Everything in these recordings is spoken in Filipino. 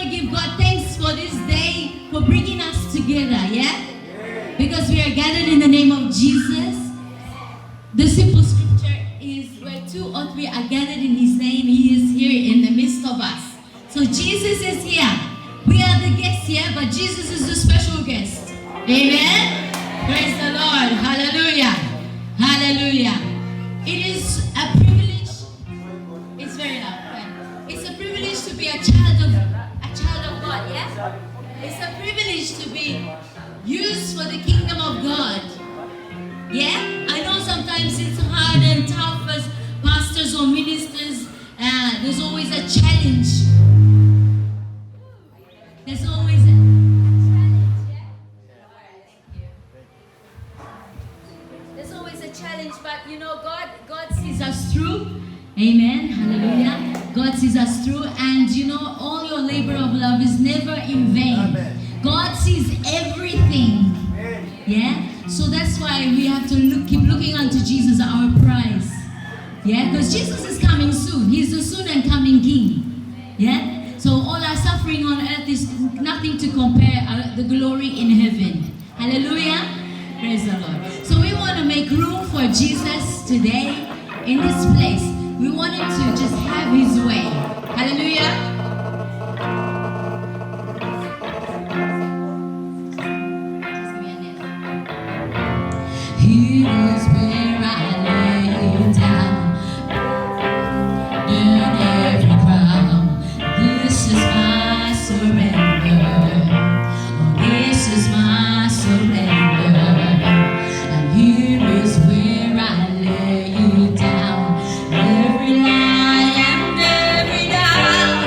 to give God thanks for this day, for bringing us together, yeah? Because we are gathered in the name of Jesus. The simple scripture is where 2 or 3 are gathered in His name, He is here in the midst of us. So Jesus is here. We are the guests here, but Jesus is the special guest. Amen? Praise the Lord. Hallelujah. Hallelujah. It is a privilege. It's very loud. It's a privilege to be a child of God, yeah? It's a privilege to be used for the kingdom of God. Yeah? I know sometimes it's hard and tough as pastors or ministers. There's always a challenge. There's always a challenge, yeah? There's always a challenge, but you know, God sees us through. Amen. Hallelujah. God sees us through, and you know, all your labor of love is never in vain. Amen. God sees everything. Amen. Yeah? So that's why we have to keep looking unto Jesus, our prize. Yeah? Because Jesus is coming soon. He's the soon and coming King. Yeah? So all our suffering on earth is nothing to compare the glory in heaven. Hallelujah. Praise the Lord. So we want to make room for Jesus today in this place. We want Him to just have His way. Hallelujah. Here is where I lay down in every crowd. This is my surrender. Oh, this is my surrender. And here is where I lay down every lie and every doubt.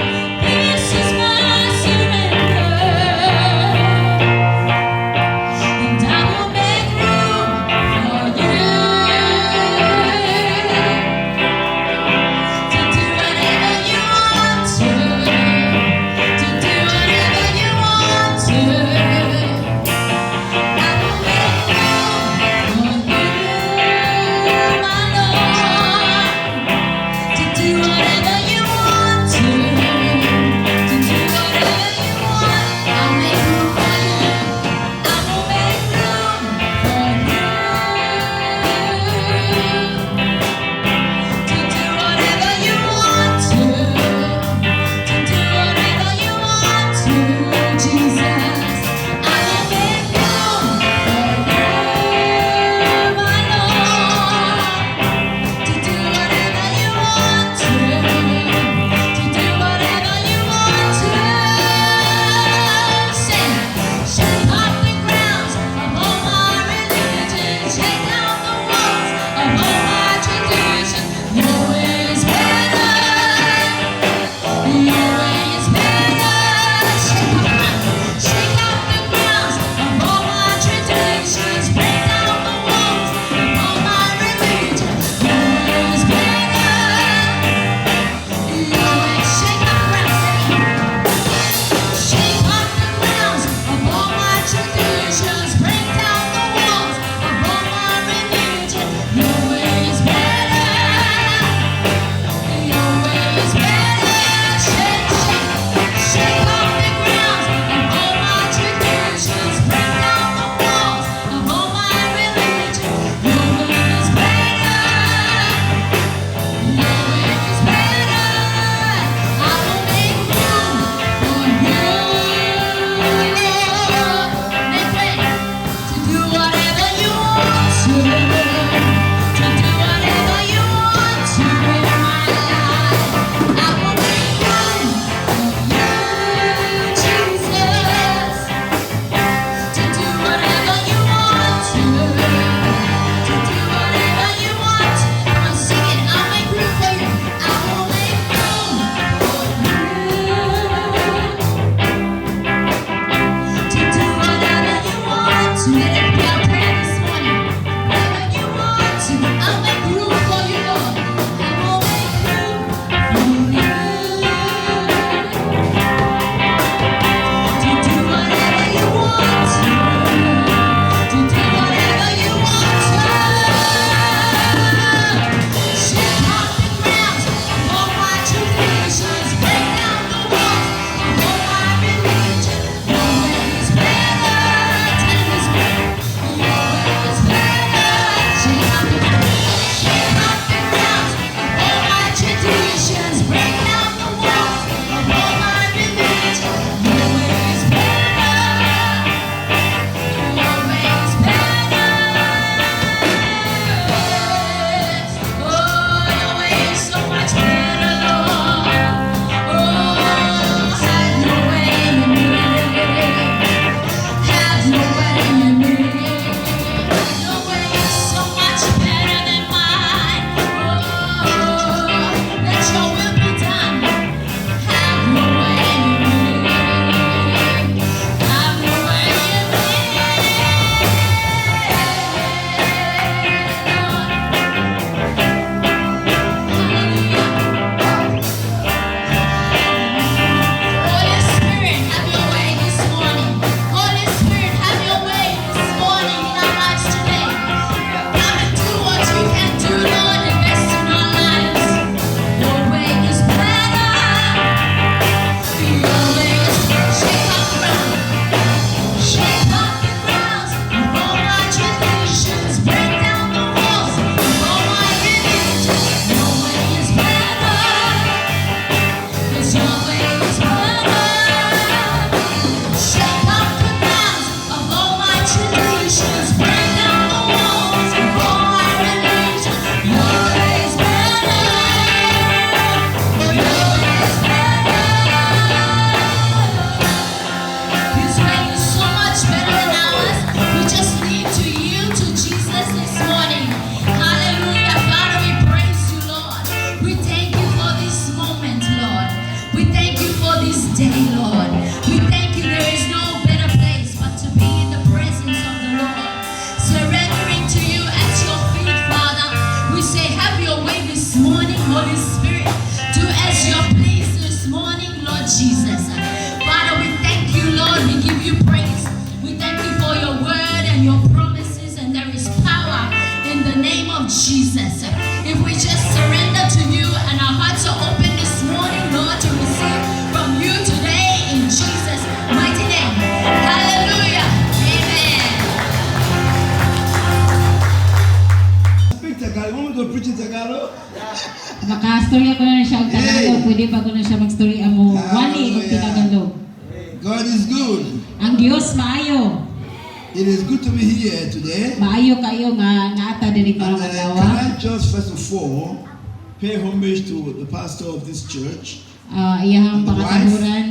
Jesus. Father, we thank you, Lord. We give you praise. We thank you for your word and your promises, and there is power in the name of Jesus. If we just surrender to you and our hearts are open this morning, Lord, to receive from you today in Jesus' mighty name. Hallelujah. Amen. Speak Tagalog. You want me to preach in Tagalog? Makastorya ko na siya ang Tagalog. Pwede pa ko na siya magstorya mo. Wali o Tagalog. God is good. Ang Diyos maayo. It is good to be here today. Maayo kayo nga naata diri And karong adlaw. can I just first of all pay homage to the pastor of this church Iyang And the pangatahuran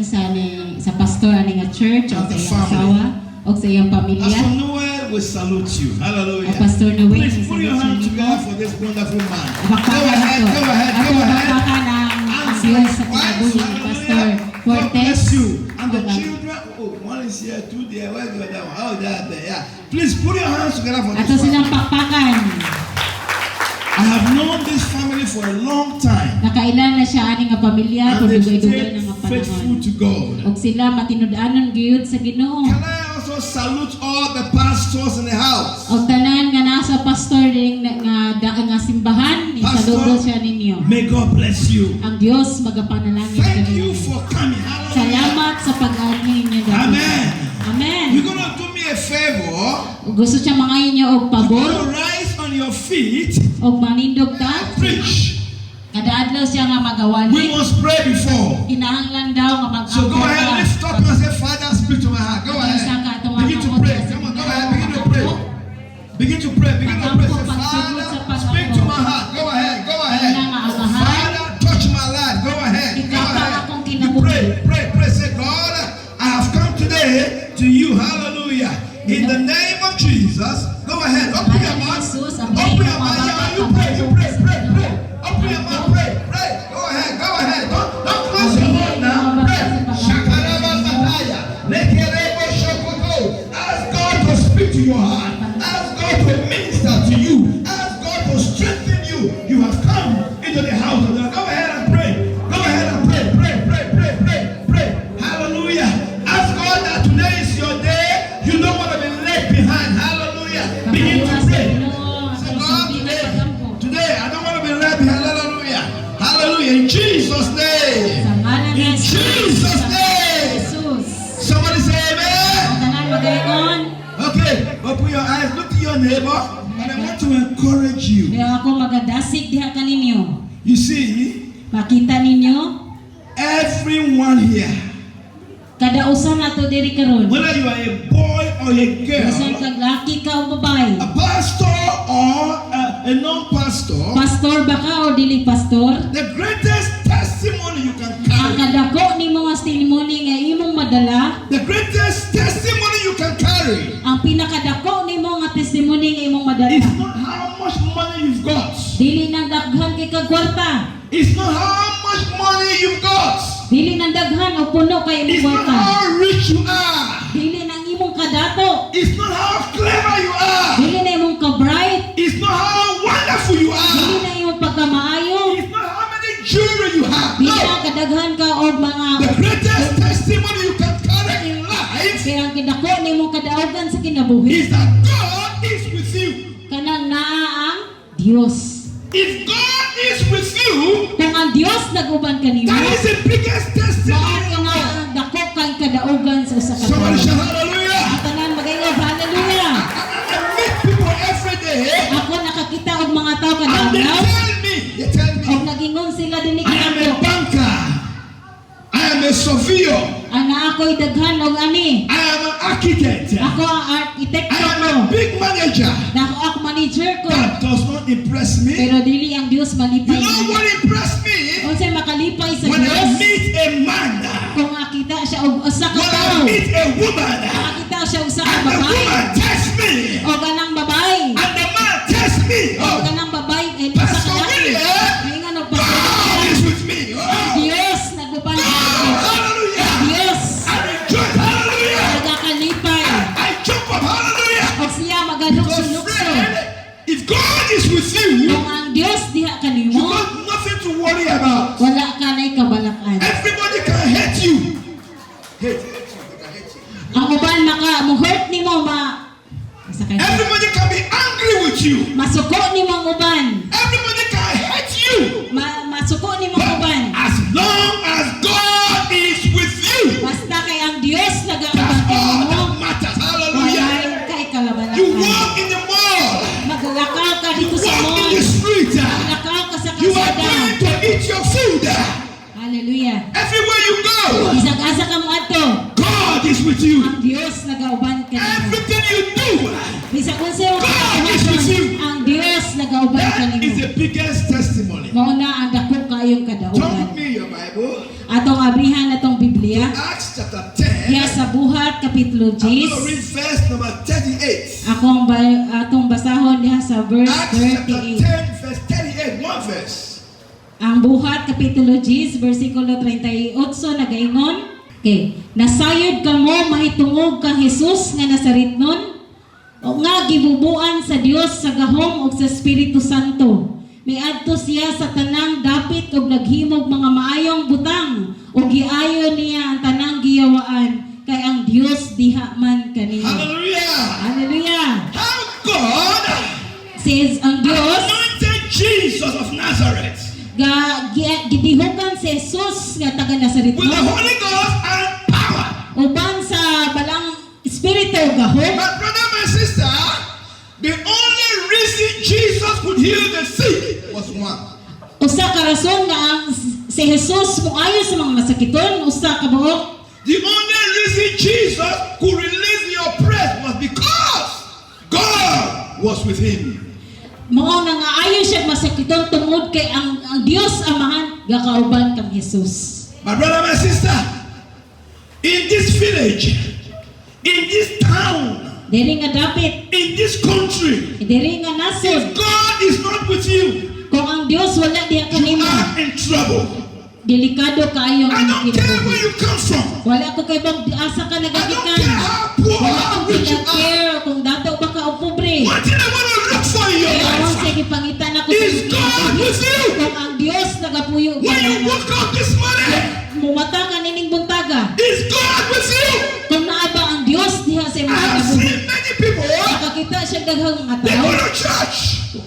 sa pastor ani nga church o And sa the iyang family. asawa o sa iyang pamilya. Pastor Noel, we salute you. Hallelujah. Pastor Noel, Please put your hands together for this wonderful man. Go ahead, go ahead, go ahead. Bakbakan ang Diyos sa kinabuhi ni Pastor God Cortez. bless you. And the children, oh, one is here, two there, where's the other one? Oh, there, yeah. Please put your hands together for Ato this family. silang pakpakan. I have known this family for a long time. Nakailan na siya ani nga pamilya And kung they've dugay-dugay na stayed nga faithful panahon. to God. Og sila matinud-anon gyud sa Ginoo. Can I also salute all the pastors in the house? Og tanan nga nasa pastor ding nga simbahan, isaludo siya ninyo. May God bless you. Ang Dios magapanalangin Thank you kaninyo. for coming. Hallelujah. Salamat sa pag-ani ninyo dati. Amen. Amen. You're going to do me a favor. Ug gusto siya mangayon niyo og You're pabor going to rise on your feet og manindog ta. and preach. Kada adlaw siya nga We magawali. must pray before. Kinahanglan daw nga So go ahead, mag-angkor lift up and say, Father, speak to my heart. Go ahead. Begin to pray. Come on, go ahead. Begin to pray. Begin to pray. Begin to pray. Say, Father, speak to my heart. Go ahead. Go ahead. Father, touch my life. Go ahead. Go ahead. You pray. Pray. Pray. Say, God, I have come today to you. Hallelujah. In the name of Jesus. Go ahead. Open your mouth. Open your mouth. Yeah, you pray. You pray. Pray. Pray. Open your mouth. Pray. Pray. Go ahead. Go ahead. Don't close your mouth now. Pray. Shakaraba Mataya. Nekerebo Shokoto. Ask God to speak to your heart. Ask God to minister to you. Ask God to strengthen you. You have come into the house of God. Go ahead and pray. Go ahead and pray. Pray. Pray. Pray. Pray. Pray. Hallelujah. Ask God that today is your day. You don't want to be left behind. Hallelujah. Begin to pray. Say, God, today I don't want to be left behind. Hallelujah. Hallelujah. In Jesus' name. In Jesus' name. Jesus. Somebody say amen. Tanan magayon. Okay, open your eyes, look to your neighbor, and I want to encourage you. Kaya ako magadasig diha kaninyo. You see, Makita ninyo everyone here, kada usa nato diri karon. whether you are a boy or a Bisan girl, kag laki ka o babae. a pastor or a non-pastor, Pastor ba ka o dili pastor? the greatest testimony you can Ang carry, kadako nimo nga testimony nga imong madala, the greatest testimony you can carry ang pinakadako nimo nga testimony nga imong madala. is not how much money you've got. Dili nang daghan kay kag kwarta. It's not how much money you've got. Dili nang daghan o puno kay It's imong not kwarta. how rich you are. Dili nang imong kadato. It's not how clever you are. Dili na imong ka-bright. It's not how wonderful you Dili are. na imong pagkamaayo. It's not how many children you have. Dili No. na kadaghan ka o mga The greatest testimony you can carry in life kaya ang kidako nimong kadaugan sa kinabuhi is that God is with you. kanang naa ang Dios. If God is with you, Kung ang Dios nag-uban kanimo, that is the biggest mao testimony ka of nga God. ang dako kang kadaugan sa usa ka Somebody tawo. shout hallelujah. Ang tanan magayon, hallelujah. I meet people every day Ako nakakita og mga tao and they kadaugan tell og me, nagingon sila dinhi I am a kaniadto. banker. I am a surveyor. Ang naa ako'y daghan og ani. I am an architect. Ako ang I arkitekto am ko. a big manager. Ako ang manager ko. That does not impress me. Pero dili ang Dios You malipay know what na. impressed me? Unsay makalipay sa When I Dios? meet a man, Kung makita siya og usa ka when I tawo. meet a woman, Makita siya usa ka and the babae. woman texts me, O ganang babae. and the man texts me, O oh, ganang babae ay usa Pastor ka laki. William, Ngayon og God pastor. is with me. Oh, Dios naguban sa akin. hallelujah. Dios I rejoice, hallelujah. nagakalipay. I jump up, hallelujah. Og siya Because magalukso-lukso. friend, if God is with you, Kung ang Dios diha you kanimo, got nothing to worry about. wala ka na'y kabalakan. Everybody can hate you. Hate you. They can hate you. Ang uban mo-hurt nimo masakay. Everybody can be angry with you. Masuko nimo ang uban. Everybody can hate you. Masuko nimo ang uban. As long as God is with you, Basta kay ang Dios that's nag-aabang kay all mo. that matters. Hallelujah. Walay kay kalabanan. You walk in the mall. Maglakaw ka You dito sa walk in mall. the street. Maglakaw ka sa You are kalsada. going to eat your food. Hallelujah. Everywhere you go, Isag-asa ka mo ato. God is with you. Ang Dios nag-auban ka nimo. Everything you do, Bisag unsa yung God is with you. ang Dios nag-auban ka that is nimo. the biggest testimony. Mao na ang dako kayong Turn kadaugan. with me your Bible. Atong abrihan atong Biblia. Acts chapter 10. Diya sa Buhat kapitulo I'm going to 10. read verse number 38. Atong basahon diha sa verse Acts chapter 38. 10, verse 38. One verse. Ang Buhat kapitulo 10 bersikulo 38 nagaingon. Okay, nasayod kamo mahitungog kang Hesus nga Nazaretnon o nga gibubuan sa Dios sa gahom ug sa Espiritu Santo. Miadto siya sa tanang dapit ug naghimog mga maayong butang ug giayo niya ang tanang giyawaan kay ang Dios diha man kaniya. Hallelujah. Hallelujah. How God Says ang Dios anointed Jesus of Nazareth gidihukan si Jesus nga taga with Nazaretnon. the Holy Ghost and power. Uban sa balang espiritu gahom. My brother, my sister, the only reason Jesus could heal the sick was one. Usa ka rason nga ang si Jesus moayo sa mga masakiton, usa ka buok. The only reason Jesus could release your breath was because God was with him. Mao na nga ayo siya masakiton tungod kay ang Dios Amahan gakauban kang Jesus. My brother, my sister, in this village, in this town, Diri nga dapit, in this country, diri nga if nasod, God is not with you, kung ang Dios wala diha you kanimo, are in trouble. delikado kaayo I ang don't care where kinabuhi. you come from. Wala ko kay bang asa ka I don't nagagikan. care how poor or Wala how ko rich you are. care kung dato ba ka o pobre. What did I want to look for in your Kaya ako life? sige pangitan ako Is God with you? kung ang Dios nagapuyo When you woke up this morning, mumata ka nining buntaga. is God with you? Kung naa ba ang Dios diha sa I mga have kabuhi. seen many people, Nakakita siya daghang mga they tao. go to church,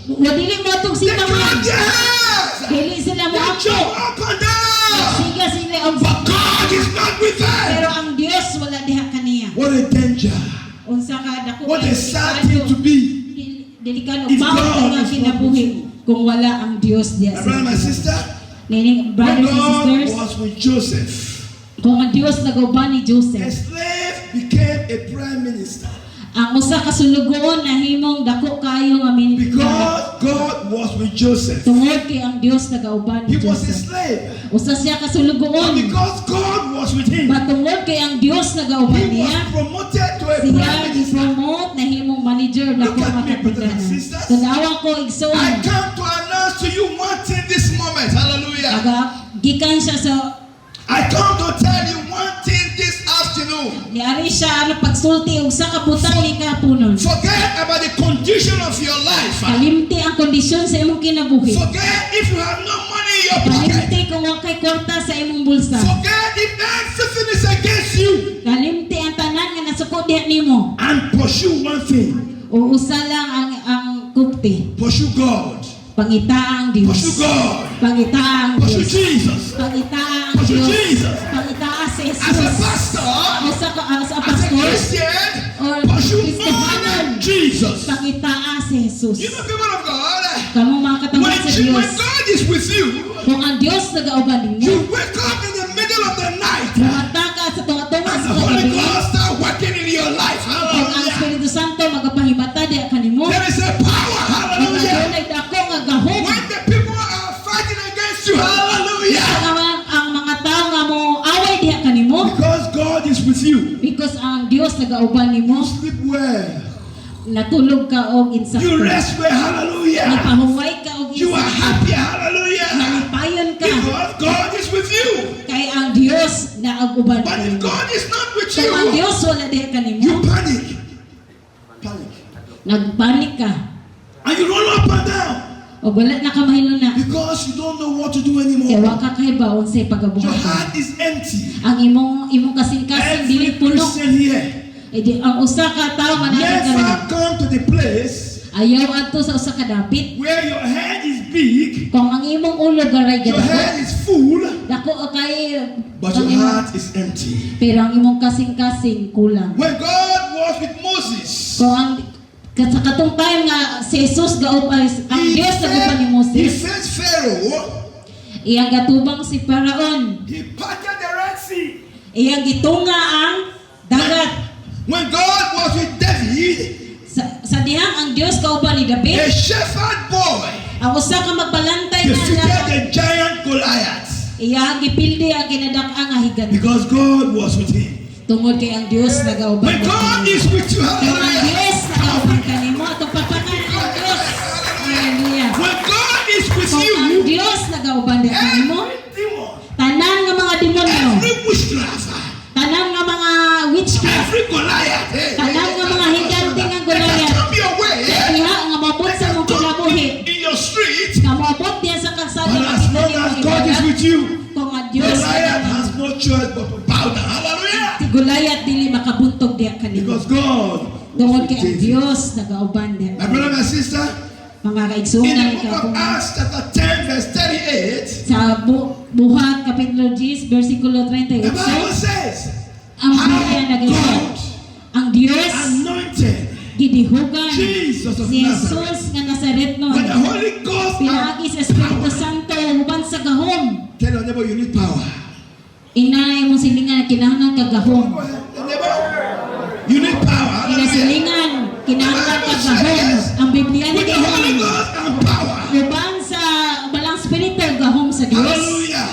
Wadili mo itong they clap simbahan. their hands, Dili sila mo they ako. jump up and down, Siga sila ang but God is not with pero them. ang Dios wala diha kaniya. What a danger. Unsa ka dako What a kay sad thing to be. delikado If mao God nga is not kinabuhi kung wala ang Dios diha My sa brother, my kanila. sister, Nining when brothers and God sisters, was with Joseph, kung ang Dios nagauban ni a Joseph, slave became a prime minister ang usa ka sulugoon na himong dako kayo nga because God was with Joseph. tungod kay ang Dios nagauban ni He was a Joseph. slave, Usa siya ka but sulugoon, because God was with him, matungod kay ang Dios nagauban he was niya, promoted to a siya prime minister. gi-promote na himong manager na Look ko at me, brothers and makapagdanan. sisters. Tanawa ko igsoon, I come to announce to you one thing this moment. Hallelujah. gikan siya sa I come to tell you one thing this afternoon. niari siya ano pagsulti og sa kabutang ni kapunon. Forget about the condition of your life. Kalimti ang kondisyon sa imong kinabuhi. Forget if you have no money in your pocket. Kalimti kung wa kay kwarta sa imong bulsa. Forget if everything is against you. Kalimti ang tanan nga nasuko diha nimo. And pursue one thing. O usa lang ang kupti. Pursue God. Pangitaang Pursue Dios. God. Pangitaang Pursue Dios. Jesus. Pangitaang Pursue Dios. Jesus. Pangitaang si As a Jesus. pastor, Usa ka as a as a pastor Christian, or pursue Christian more than Jesus. Pangitaang si Jesus. You know, people of God, Kamo mga katawhan sa when Dios. God is with you, Kung ang Dios nag-auban you ninyo, wake up in the middle of the night mata ka sa tunga-tunga and sa the Holy kagabi. Ghost start working in your life. Kung ang Hallelujah. Espiritu Santo magapahimata diha kanimo, There is a power. kung Hallelujah. adunay dako nga gahom, When the people are fighting against you, hallelujah. ang mga tao nga mo away diha kanimo, Because God is with you. because ang Dios nag-auban nimo, Sleep well. natulog ka og You insakto. rest well. Hallelujah. Napahuway ka og You are insakto. happy. Hallelujah. Nalipayon ka Because God is with you. kay ang Dios na aguban But if kanimo. God is not with Kung ang you, Dios wala diha you kanimo, panic. Panic. nagpanik ka. And you run up and down. O wala na kamahilo na. Because you don't know what to do Kaya anymore. wa ka kay ba unsay Your pagabuhat. heart is empty. Ang imong kasing-kasing dili Every puno. Christian here Ang usa ka tawo nga naa never come to the place ayaw adto sa usa ka dapit. where your head is big, Kung ang imong ulo garay your gid head is full, dako kay but your heart is empty. pero ang imong kasing-kasing kulang. When God was with Moses, Kung ang sa katong time nga si Jesus gaupay ang Dios nagupay ni he Moses, faced Pharaoh, iyang gatubang si Paraon, he parted the Red Sea. iyang gitunga ang dagat. When God was with David, Sa dihang ang Dios kauban ni a David, shepherd boy ang usa ka magbalantay na defeated dagat, the giant Goliath iyang gipildi ang kinadak-ang nga higan. because God was with him. Tungod kay ang Dios nagauban When God is with you, Kung ang hallelujah. Diyos nagauban kanimo, itong papakan ang Diyos. Hallelujah. When God is with Kung ang you, Diyos nagauban din kanimo, every demon, tanan nga mga demonyo, every witchcraft, tanan nga mga witchcraft, every Goliath, tanan nga mga higanting ang that Goliath, come your way, iha nga mabot sa mong kinabuhi, in your street, nga mabot diya sa kalsada but as long as God is with you, kung ang Diyos Goliath has no choice but to bow down. Hallelujah. si Goliath dili makabuntog diya kanimo. Because God Tungod was kay ang with you. Diyos nagauban diya. My brother, my sister, Mga in kaigsunan the book ka of Acts chapter 10 verse 38, sa Buhat Kapitulo 10 versikulo the 38, Bible says, ang how Biblia nag-isip, God ang Diyos anointed gidihugan Jesus of si Nazareth Jesus nga Nazaretno, when the Holy Ghost pinaagi sa Espiritu Santo huban sa gahom. Tell your neighbor you need power. Inay mong silingan kinahanglan ka gahom. Go ahead. The neighbor, you need power. Hallelujah. Inasilingan kinahanglan ka gahom. Ang Biblia With the Holy nag-ihon Ghost and power. huban sa balang Espiritu gahom sa Diyos. Hallelujah.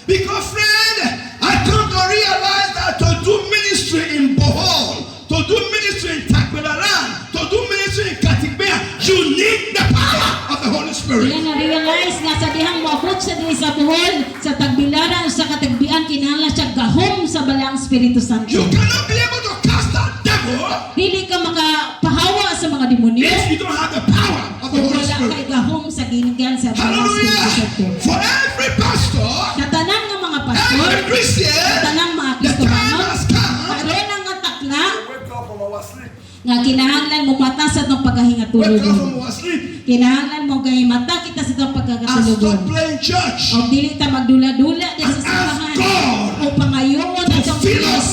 Because friend, I come to realize that to do ministry in Bohol, to do ministry in Takbelaran, to do ministry in Katikbea, you need the power of the Holy Spirit. Kaya na-realize nga sa dihang moabot sa dili sa buhol, sa tagbilaran, sa katagbian, kinahanglan siya gahom sa balang Espiritu Santo. You cannot be able to cast out devil Dili ka makapahawa sa mga demonyo if you don't have the power of the kung Holy wala Spirit. kay gahom sa ginigan sa balang Espiritu Hallelujah. Santo. For every pastor, Sa tanan nga mga pastor, every Christian, sa tanang mga the time Kristiyano, has come karon ang nga takla Wake up from our sleep. nga kinahanglan mo mata sa itong wake pagkahingatulog. up from our sleep Kinahanglan mo mata kita sa itong and pagkakatulugon. stop playing church. O dili ta magdula-dula din sa And ask simbahan. God O pangayoon to at ang fill Diyos us.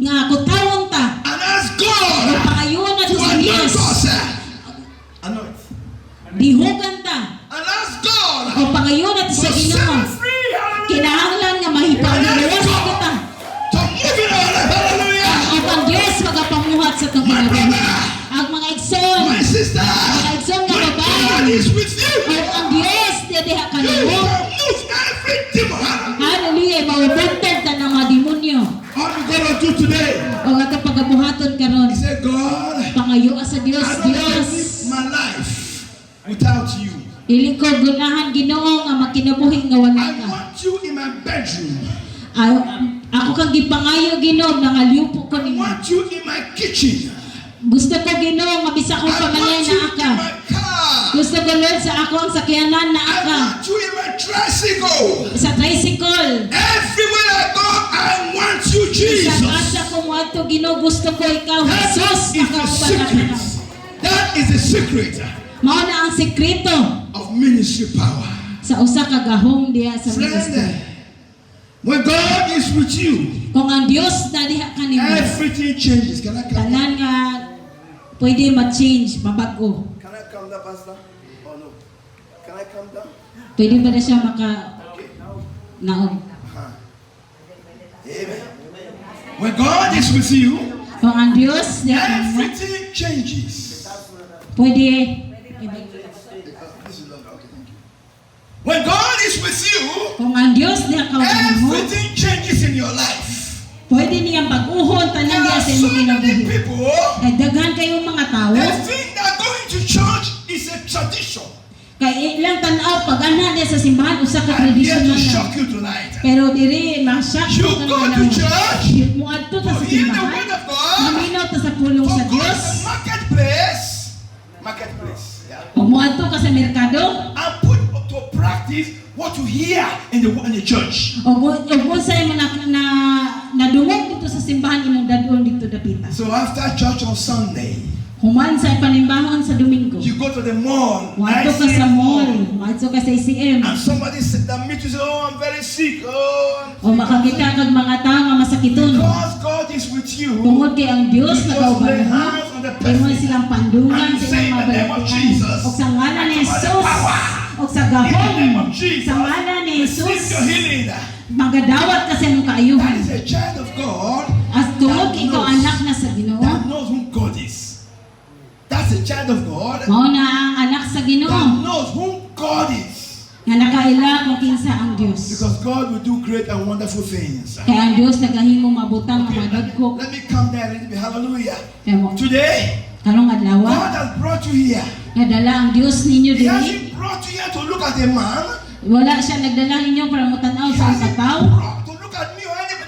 nga kutawon ta. And ask O God pangayoon at to sa anoint Diyos. us. Anoint. Dihugan ta. And ask God O pangayoon at to sa set Ginoo. us free. Hallelujah. Kinahanglan nga mahipaglawas kita. To move in our life. Hallelujah. Ang ang Diyos magapamuhat sa itong My kinabuhi. brother, Ang mga igsoon, my sister, mga igsoon nga when babae, God is with you, o ang Diyos diha you kanimo. can move every demon. Hallelujah, maubuntag ta ng mga demonyo. All you gotta do today, O nga pagabuhaton karon. he said, God, Pangayo sa Diyos, I don't Diyos. live my life without you. Dili ko gunahan Ginoo nga makinabuhi nga wala I ka. want you in my bedroom. Ako kang gipangayo Ginoo nga ngaliupo ko I nimo. want you in my kitchen. Gusto ko Ginoo nga bisa I kong pamalay want na you aka. in my car. Gusto ko Lord sa ako ang sakyanan na I aka. want you in my tricycle. Sa tricycle. Everywhere I go, I want you, Sa Jesus. asa ko mo ato Ginoo gusto ko ikaw That Jesus is the nakauban secret. ka. That is the secret Mao na ang sekreto of ministry power. sa usa ka gahom diha sa ministry. Friend, when God is with you, Kung ang Dios na diha kanimo, everything changes. Can I come? tanan nga pwede ma-change, mabago. Can I come down, Pastor? Oh no. Can I come down? Pwede ba na siya naog? Amen. When God is with you, Kung ang Diyos diha kanimo, everything changes. pwede When God is with you, kung ang Diyos diha kanimo, everything changes in your life. pwede niyang baguhon There tanan diha are sa so imong many kinabuhi. people Kay daghan kayong mga tawo, that think that going to church is a tradition. kay ilang tan-aw pag ana diha sa simbahan usa ka I'm here to traditional shock na. you tonight. Pero diri ma-shock You ka go na to church mo adto ta to sa hear the simbahan. word of God, Maminaw ta sa pulong to sa go to Diyos. the marketplace. Marketplace. Yeah. Kung mo adto ka sa merkado, and put to practice what you hear in the church. o unsay mo nadungog dito sa simbahan imong dadon dito dapita. So after church on Sunday, Human sa panimbahon sa Domingo. you go to the mall, Wadto ka sa ICM mall, wadto ka sa ICM. and somebody said that meet you say, oh, I'm very sick. Oh, O makakita kag mga tao nga masakiton. because God is with you. Tungod kay ang Dios You nagauban just lay mo. hands on the Imo person. silang pandungan And sa say ilang in the name of mabalatian. Jesus. O sa ngalan ni And by the Jesus. power. O sa In the gahom. name of Jesus, Sa ngalan ni receive Jesus. your healing. Magadawat ka sa imong That kaayuhan. is a child of God As tungod that ikaw knows- anak na sa Ginoo. that knows who God is. That's a child of God Mao na ang anak sa that Ginoo. knows who God is. Nga nakaila kung kinsa ang Dios. Because God will do great and wonderful things. Kaya ang Dios nagahimo mabutang nga madagko. Let me come there a little bit. Hallelujah. Kaya mo Today, karong adlaw God has brought you here. nga dala ang Dios ninyo He dili. hasn't brought you here to look at a man. Wala siya nagdala ninyo para mutanaw He sa hasn't kataw. brought to look at me or anyone.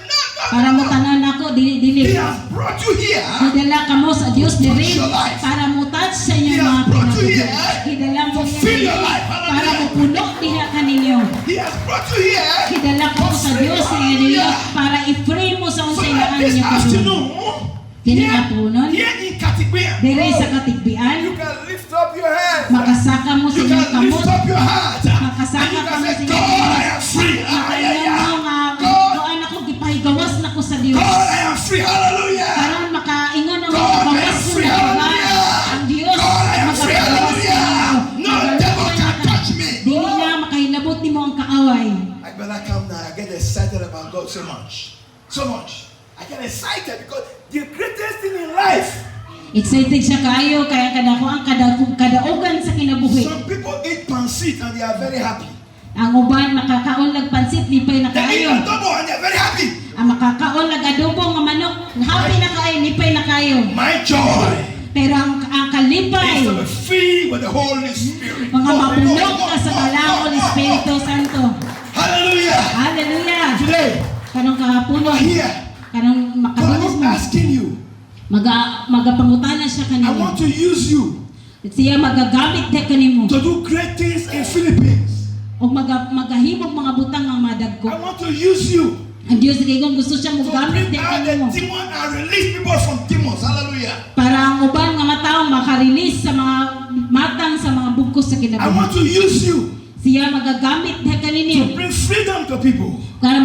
Para No. mutanaw nako dili He dili. has brought you here. Hidala ka mo sa Dios To touch diri your life. para mo-touch sa He inyong has mga brought you pinagbubuhat. here Hidala mo to yan fill diri your life. para Hallelujah. mapuno diha ka ninyo. He has brought you here. Hidala ko sa Dios nga dili para i-free mo sa So unsay that daan this ninyo karon. afternoon, Dili here, apunon. here in Katigbian, Diri sa katigbian, you can lift up your hands. makasaka mo sa You inyong can lift kamot. up your heart. And Makasaka you ka can mo say, sa God, inyong I am free. Ah, yeah, Makaingon yeah. mo nga, God, doon ako gipahigawas na ko sa Dios. God, I am free. Hallelujah. Karon makaingon ang God, I am gawas free. na Hallelujah. ang Dios. God, I am free. magagawas sa inyo. Hallelujah. No devil can touch me. Dili na makahilabot nimo ang kaaway. I better come now. I get excited about God so much. So much. I get excited because the greatest thing in life. Excited siya kaayo kaya kadako ang kadaugan sa kinabuhi. Some people eat pancit and they are very happy. Ang uban makakaon lag pansit lipay na They eat kaayo. adobo and they are very happy. Ang makakaon lag adobo nga manok, happy na kaayo lipay na kaayo. My joy Pero ang is kalipay, to be filled with the Holy Spirit. mga Oh, mapunog oh, ka sa oh, kalawon oh, ni oh, Espiritu Santo. Hallelujah. Hallelujah. Today, Kanong kahaponon, here, kanong God makadungos is mo, asking you. magapangutana siya I kanimo. want to use you Siya magagamit na kanimo. to do great things in Philippines. O magahimog mga butang ang madagko. I want to use you Ang Diyos kay kung gusto siya to mo gamit bring na out the kanimo. demon and release people from demons. Hallelujah. Para ang uban nga matao makarelease sa mga matang sa mga bugkos sa I want kinabuhi. to use you Siya magagamit na to kaninyo. bring freedom to people. Para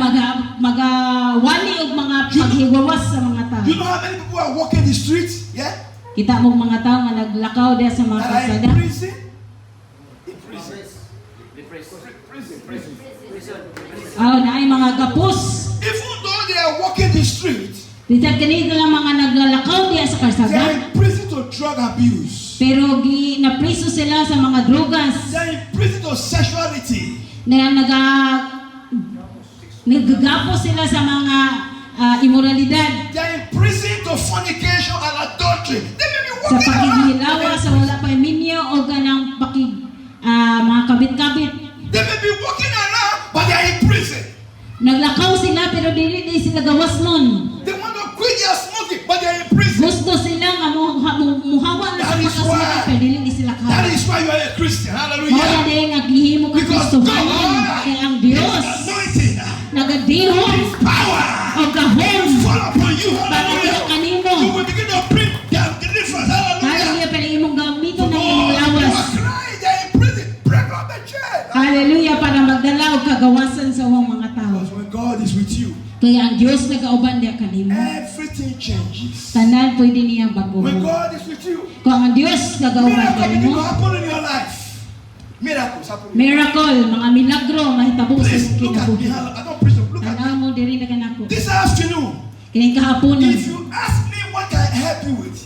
magawali og mga paghiwawas sa mga tao. You know how many people are walking the streets? Yeah? Kita mo mga tao nga naglakaw diha sa mga That are in kalsada. prison? Naay mga gapos. Even though they are walking the streets, Bisag kanito lang mga naglalakaw diha sa they are kalsada. in prison to drug abuse. Pero napriso sila sa mga drogas. They are in prison to sexuality. Na nagagapo sila sa mga immoralidad. They are in prison to fornication and adultery. They may be Sa walking around. paghihilawa, sa wala pa minyo o ganang mga kabit-kabit. They may be walking around, but they are in prison. Naglakaw sila pero dili sila gawas nun. They want to quit their smoking, but they are in prison. Gusto sila nga muhawa na sa That is pagkasama why- pero dili sila That kahawa. is why you are a Christian. Mao na Hallelujah. din nga gihimo ka Because Kristohanon God kay ang is Dios anointing. nagadihon His power o gahom fall upon you. para diha Hallelujah. kanimo. You will begin to bring down deliverance. Kaya Hallelujah. niya pala imong gamiton To ng imong God, you lawas. are crying. They are in prison. Break up the chain. Hallelujah para magdala og kagawasan sa uwang mga tao. Because when God is with you, Kaya ang Dios nagauban diha kanimo. everything changes. Tanan pwede niyang When baguhin. God is with you, Kung ang Dios nagauban miracles begin kanimo, to happen in your life. Miracles happen. miracle, mga milagro mahitabo sa Please imong look at me. kinabuhi. I don't preach. Look at me. Tanaw mo diri na kanako. This afternoon, Kining kahapon, if you ask me what can I help you with,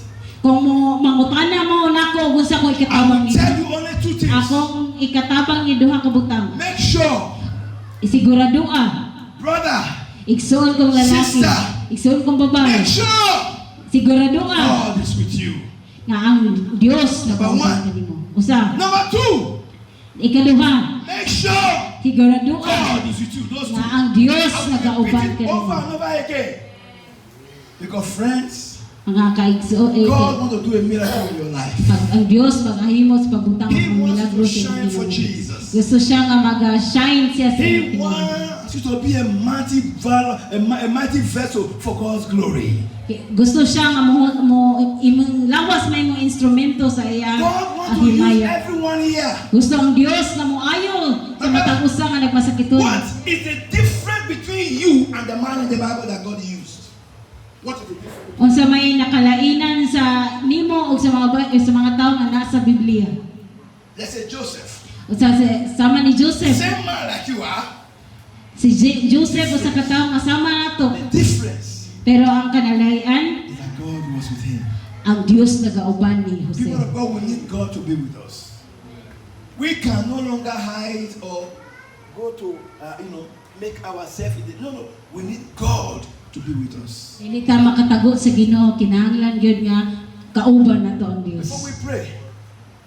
kung mo mangutana mo nako unsa ko I ikatabang will ni. tell you only two things. Akong ikatabang ni duha ka butang. Make sure, Isigurado brother, igsoon kong lalaki, Sister. igsoon kong babae. make sure Sigurado God is with you. nga ang Dios Number nagauban one. kanimo. Usa, Number two, ikaduha, make sure sigurado God is with you. Those nga two. ang Dios I will nagauban repeat it over kanimo. and over again. Because friends, Mga kaigso, God wants to do a miracle in your life. pag ang Dios pag-ahimo sa pagbutang He ng wants milagro to sa shine for inyo. Jesus. Gusto siya nga mag-shine siya sa He inyo. wants you to be a mighty vessel for God's glory. Gusto siya nga imong lawas may mo instrumento sa iyang God wants to use ahimaya. everyone here. Gusto ang Dios nga moayo sa matag usa nga nagmasakiton. What is the difference between you and the man in the Bible that God used? What is the difference? Unsa may nakalainan sa nimo ug sa mga tawo nga nasa Biblia. Let's say Joseph. Usa sama ni Joseph. Same man like you are. Si Joseph usa ka tawo nga sama nato. The difference Pero ang kanalayan, is that God was with him. ang Dios nagauban ni Jose. People of God, we need God to be with us. We can no longer hide or go to, make ourselves. No. We need God to be with us. Dili ta makatago sa Ginoo, kinahanglan gyud nga kauban nato ang Dios. Before we pray,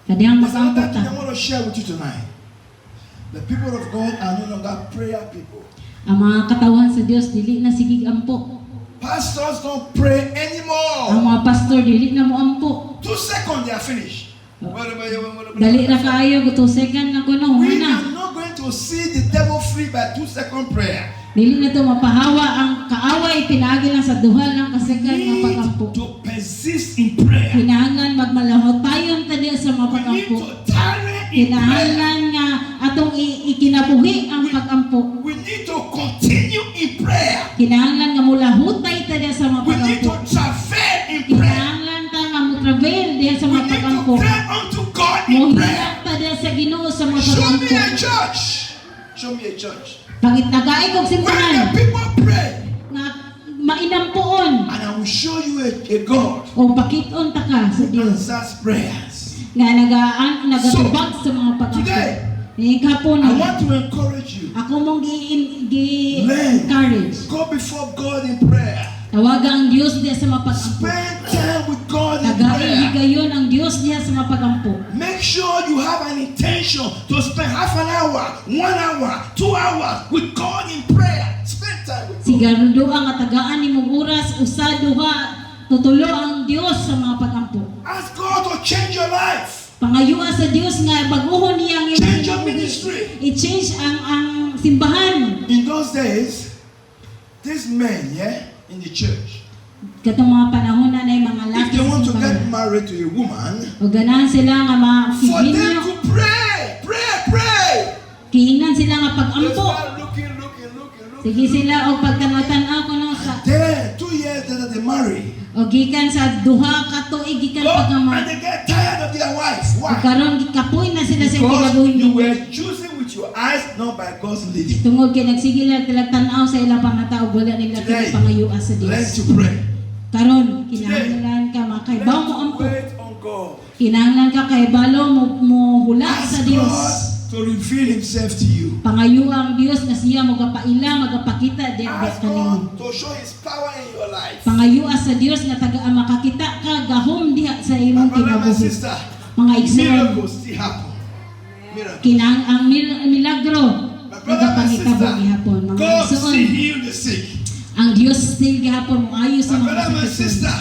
Kadiyang there's another masampo thing I ta. want to share with you tonight. The people of God are no longer prayer people. Ang mga katawan sa Dios dili na sigig ampo. Pastors don't pray Ang anymore. mga pastor dili na mo ampo. 2 seconds, they are finished. Dali ra kaayo go 2 second na kuno We na. are not going to see the devil free by 2-second prayer. Dili na to mapahawa ang kaaway pinaagi lang sa duha lang ka second nga We need pagampo. to persist in prayer. Kinahanglan magmalahot tayon ta diya sa mga We need pagampo. to tarry in prayer. Kinahanglan nga atong ikinabuhi ang pagampo. We need to continue in prayer. Kinahanglan nga mulahutay ta diya sa mga We need pagampo. to travel in prayer. Kinahanglan ta nga mo-travel diya sa We mga need to pagampo. cry unto God in prayer. Mohilak ta diya sa Ginoo sa mga Show me pagampo. a church. Show me a church. Pangitagay kog When the simbahan people pray, nga mainampuon and I will show you a God o pakit-on ta ka sa who Dios answers prayers. nga nagatubag sa mga pagampo. Today, Kapon I want to encourage you. ako mong Learn. gi-encourage. Go before God in prayer. Tawaga ang Dios diya sa mga pagampo. Spend time with God in Tagay prayer. higayon ang Dios diya sa mga pagampo. Make sure you have an intention to spend half an hour, 1 hour, 2 hours with God in prayer. Spend time with God. Siguro ang atagaan ni mong oras usa duha tutulo ang Dios sa mga pagampo. Ask God to change your life. Pangayuha sa Dios nga baguhon niya ang Change your ministry. i-change ang simbahan. In those days, these men, in the church, Katong mga panahon na ay mga if laki they sa want to simbahan. get married to a woman, O ganahan sila nga mga for them siginyo. to pray. Kiingnan sila nga They pagampo. start looking. Sige sila o pagtanaw-tanaw ko no sa Then 2 years later they marry. o gikan sa duha ka tuig gikan And pagama. they get tired of their wife. O Why? karon gikapoy na sila sa Because kinabuhi you nila. were choosing with your eyes, not by God's leading. Tungod kay nagsigil lang tanaw sa ilang pangata ug wala nila Today, pangayuan sa learn Dios. to pray. Karon kinahanglan ka makaibaw mo Learn to ampo. wait on God. Kinahanglan ka kay balo mo hulat sa Ask Dios. God to reveal Himself to you. Pangayuan ang Dios nga siya magapaila magapakita din Ask kanimo. God to show His power in your life. Pangayuan sa Dios nga taga makakita ka gahom diha sa My imong brother, my kinabuhi. sister, Mga igsoon. miracles still happen. Miracles. Kinang ang milagro My brother, my nagapangitabo sister, gihapon mga God igsoon. still heal the sick. Ang Dios still gihapon mo ayo sa My mga brother, my sakit. sister,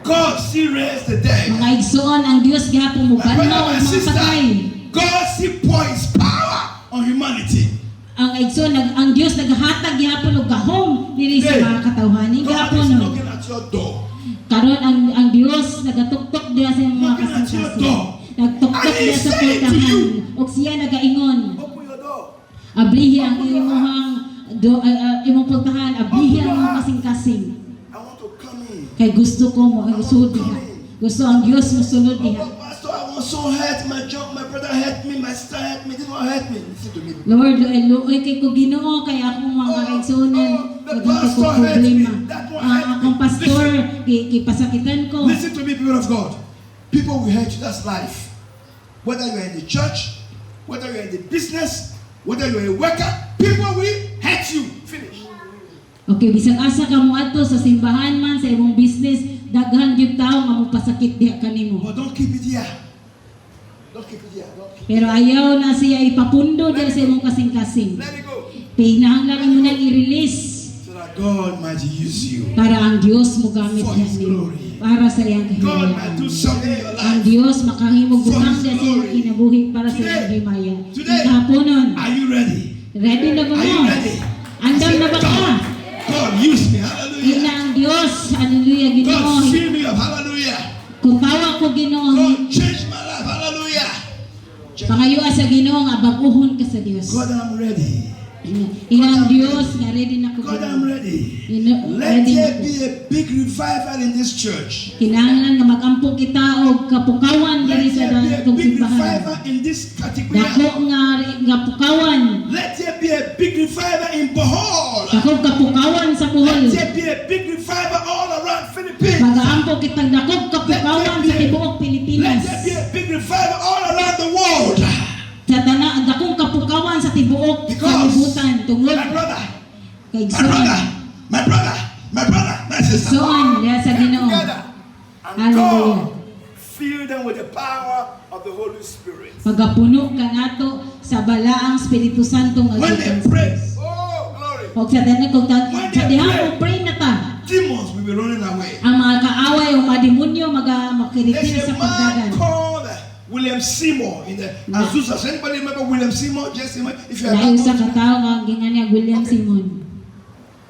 God still raise the dead. Mga igsoon ang Dios gihapon mo My brother, banlaw my ang mga sister, patay. God still pour His power on humanity. Ang igsoon ang Dios naghatag gihapon og gahom diri sa Hey, mga katawhanin God gihapon is no. knocking at your door. Karon ang Dios nagatuktok diha sa mga Knocking at your kasangkasan. door. Nagtuktok And He diha sa said to portahan you, ug siya nagaingon. Open your door. Ablihi ang imong imong pultahan, ablihi ang imong kasing-kasing. I want to come in. Kay gusto ko mo ang sulod diha. Gusto ang Dios mo sulod diha. Oh, Pastor, I was so hurt. My job, my brother hurt me, my sister hurt me. This one hurt me. Listen to me. Lord, luoy kay ko Ginoo kay akong mga kaigsunan the naging ko pastor hurt problema. me. That one Ang hurt me. akong pastor kipasakitan ko. Listen to me, people of God. People will hurt you. That's life. Whether you're in the church, whether you're in the business, whether you're a worker, people will hurt you. Finish. Okay, bisag asa ka mo adto sa simbahan man sa imong business, daghan gyud tawo nga mopasakit diha kanimo. But don't keep it here. Don't keep it here. Don't keep Pero ayaw na siya ipapundo diha sa imong kasing-kasing. Let it go. Pinahanglan mo nang i-release So that that God might use you. para ang Dios mo gamit For niya His nimo glory. para sa iyang God might do kahimaya. something in your Ang life. Dios makahimog For butang His sa iyang glory. kinabuhi para sa iyang Today. himaya. Today. Kahaponon, Are you ready? ready na ba Are you mo? ready? Andam I na ba said, ka? God, use me. Ina Hallelujah. ang Dios, hallelujah, Ginoo. God, fill me up. Hallelujah. Kung tawa ko Ginoo, God, change my life. Hallelujah. pangayo sa Ginoo nga baguhon ka sa Dios. God, I'm ready. Ina ang Dios nga ready na ko God, I'm Ginoo. ready. Let Ready na there ko. be a big revival in this church. Kinahanglan nga magampo kita og kapukawan Let diri sa there be a datong big simbahan. revival in this category. Dako nga pukawan, Let there be a big revival in Bohol. dako kapukawan sa Bohol. Let there be a big revival all around Philippines. Magaampo kitang dako kapukawan sa tibuok Let Pilipinas. there be a big revival all around the world. Sa tanang dakong kapukawan sa tibuok Because kalibutan tungod my brother, kay my brother, Igsoon. my brother, my brother, my sister, Igsoon diya sa get Ginoo. together. And Hallelujah. God fill them with the power of the Holy Spirit. Magapuno ka nato sa balaang Espiritu Santo nga When they gikan. pray, oh glory, Og sa tanan kung sa diha mo pray na ta. demons will be running away. Ang mga kaaway o mga demonyo makiritin There's sa a pagdagan. man called William Seymour in the Azusa. Does anybody remember William Seymour? Jesse Seymour? If you are Layo sa not, katao nga gingan niya William Simon.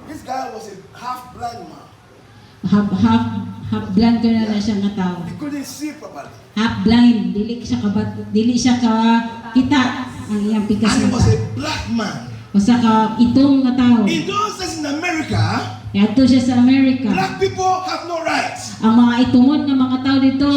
this guy was a half-blind man. Half blind ko na siya nga tao. He couldn't see properly. Half blind, dili siya ka kita ang iyang And he pikas was mata. a black man. Basta ka itong nga tao. In those days in America, Yadto siya sa Amerika. black people have no rights. Ang mga itumon nga mga tao dito,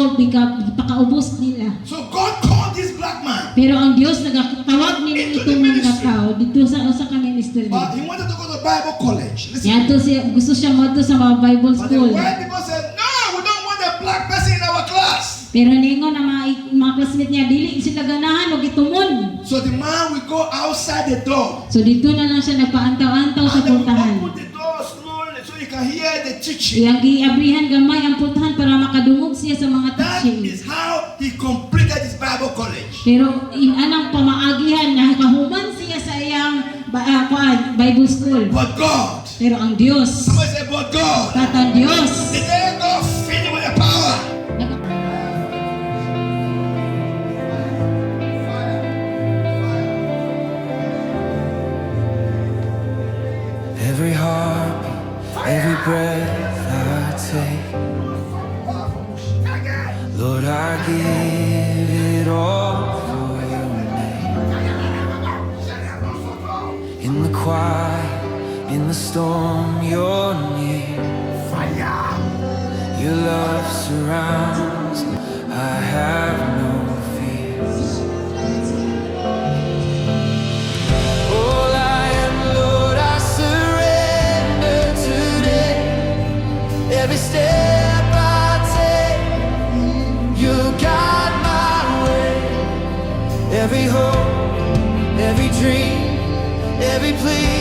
pakaubos nila. So God called this black man. Pero ang Dios nagtawag nila itumon nga tao dito sa usa ka ministry. But he wanted to go to Bible college. Listen. Yadto siya, gusto siya madto sa mga Bible But the school. white people said, no, we don't want a black person in our class. Pero ningon ang mga classmate niya, dili sila ganahan og itumon. So the man will go outside the door. So dito na lang siya nagpaantaw-antaw sa And they will puntahan. open the door slowly so you can hear the teaching. Iyang giabrihan gamay ang puntahan para makadungog siya sa mga That teaching. is how he completed his Bible college. Pero anang pamaagihan na kahuman siya sa iyang Bible school. But God, Pero ang Dios, somebody said, but God, tatang Dios, the day God filled him with the power. Every heartbeat, every breath I take, Lord, I give it all for your name. In the quiet, in the storm, you're near. Your love surrounds, I have no fears. All I am, Lord, I surrender today. Every step I take, you guide my way. Every hope, every dream, every plea.